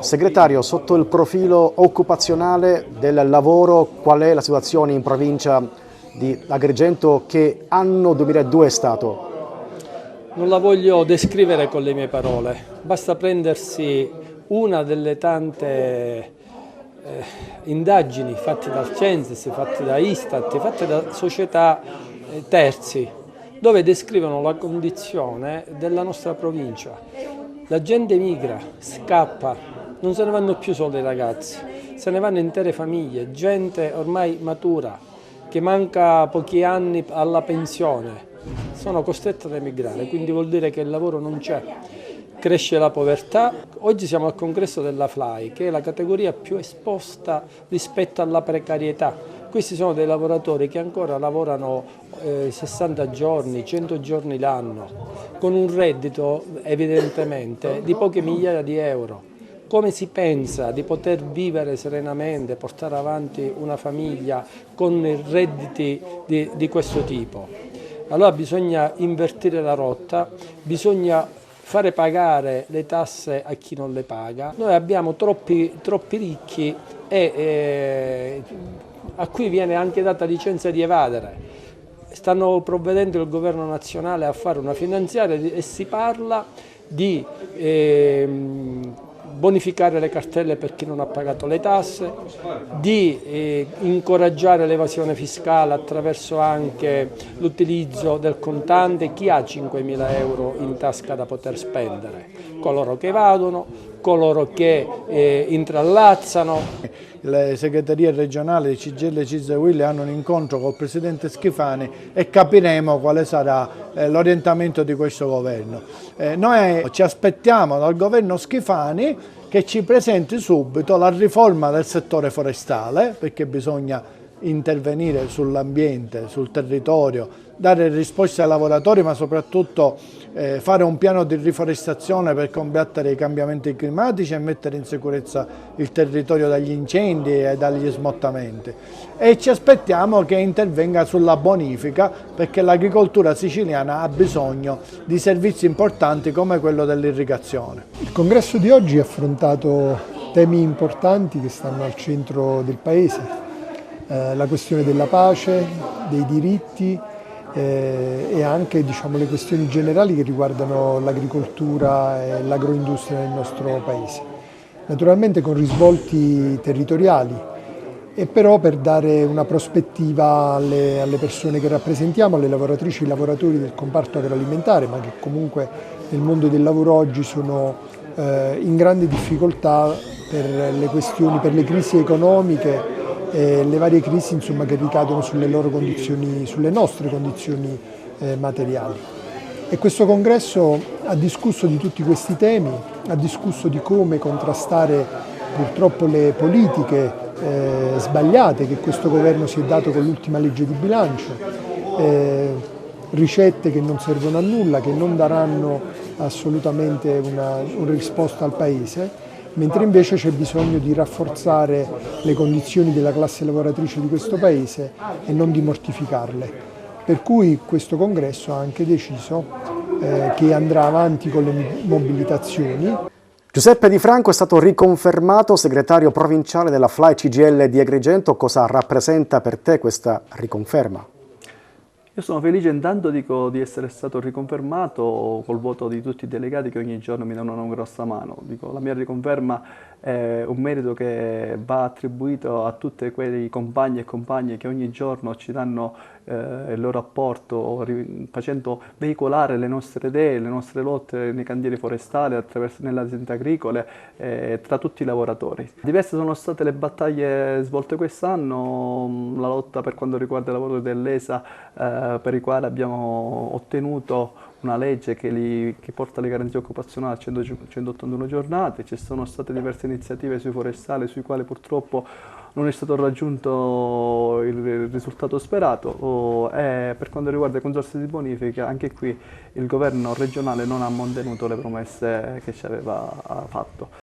Segretario, sotto il profilo occupazionale del lavoro, qual è la situazione in provincia di Agrigento? Che anno 2002 è stato? Non la voglio descrivere con le mie parole, basta prendersi una delle tante indagini fatte dal Censis, fatte da Istat, fatte da società terzi, dove descrivono la condizione della nostra provincia. La gente migra, scappa, non se ne vanno più solo i ragazzi, se ne vanno intere famiglie, gente ormai matura, che manca pochi anni alla pensione, sono costrette ad emigrare, quindi vuol dire che il lavoro non c'è. Cresce la povertà. Oggi siamo al congresso della FLAI, che è la categoria più esposta rispetto alla precarietà. Questi sono dei lavoratori che ancora lavorano 60 giorni, 100 giorni l'anno, con un reddito evidentemente di poche migliaia di euro. Come si pensa di poter vivere serenamente, portare avanti una famiglia con redditi di questo tipo? Allora bisogna invertire la rotta, bisogna fare pagare le tasse a chi non le paga. Noi abbiamo troppi ricchi a cui viene anche data licenza di evadere. Stanno provvedendo il governo nazionale a fare una finanziaria e si parla di bonificare le cartelle per chi non ha pagato le tasse, di incoraggiare l'evasione fiscale attraverso anche l'utilizzo del contante, chi ha 5.000 euro in tasca da poter spendere, coloro che evadono, coloro che intrallazzano. Le segreterie regionali di CGIL e CISL e UIL hanno un incontro col Presidente Schifani e capiremo quale sarà l'orientamento di questo governo. Noi ci aspettiamo dal governo Schifani che ci presenti subito la riforma del settore forestale, perché bisogna intervenire sull'ambiente, sul territorio, dare risposte ai lavoratori, ma soprattutto fare un piano di riforestazione per combattere i cambiamenti climatici e mettere in sicurezza il territorio dagli incendi e dagli smottamenti. E ci aspettiamo che intervenga sulla bonifica, perché l'agricoltura siciliana ha bisogno di servizi importanti come quello dell'irrigazione. Il congresso di oggi ha affrontato temi importanti che stanno al centro del Paese. La questione della pace, dei diritti e anche le questioni generali che riguardano l'agricoltura e l'agroindustria nel nostro Paese. Naturalmente con risvolti territoriali e però per dare una prospettiva alle persone che rappresentiamo, alle lavoratrici e ai lavoratori del comparto agroalimentare, ma che comunque nel mondo del lavoro oggi sono in grande difficoltà per le questioni, per le crisi economiche e le varie crisi che ricadono sulle loro condizioni, sulle nostre condizioni materiali. E questo congresso ha discusso di tutti questi temi, ha discusso di come contrastare purtroppo le politiche sbagliate che questo governo si è dato con l'ultima legge di bilancio, ricette che non servono a nulla, che non daranno assolutamente una risposta al Paese, mentre invece c'è bisogno di rafforzare le condizioni della classe lavoratrice di questo Paese e non di mortificarle. Per cui questo congresso ha anche deciso che andrà avanti con le mobilitazioni. Giuseppe Di Franco è stato riconfermato segretario provinciale della FLAI CGIL di Agrigento. Cosa rappresenta per te questa riconferma? Io sono felice intanto di essere stato riconfermato col voto di tutti i delegati che ogni giorno mi danno una grossa mano. La mia riconferma è un merito che va attribuito a tutti quei compagni e compagne che ogni giorno ci danno il loro apporto, facendo veicolare le nostre idee, le nostre lotte nei cantieri forestali, nelle aziende agricole, tra tutti i lavoratori. Diverse sono state le battaglie svolte quest'anno, la lotta per quanto riguarda i lavoratori dell'ESA, per i quali abbiamo ottenuto una legge che porta le garanzie occupazionali a 181 giornate. Ci sono state diverse iniziative sui forestali sui quali purtroppo non è stato raggiunto il risultato sperato. E per quanto riguarda i consorzi di bonifica, anche qui il governo regionale non ha mantenuto le promesse che ci aveva fatto.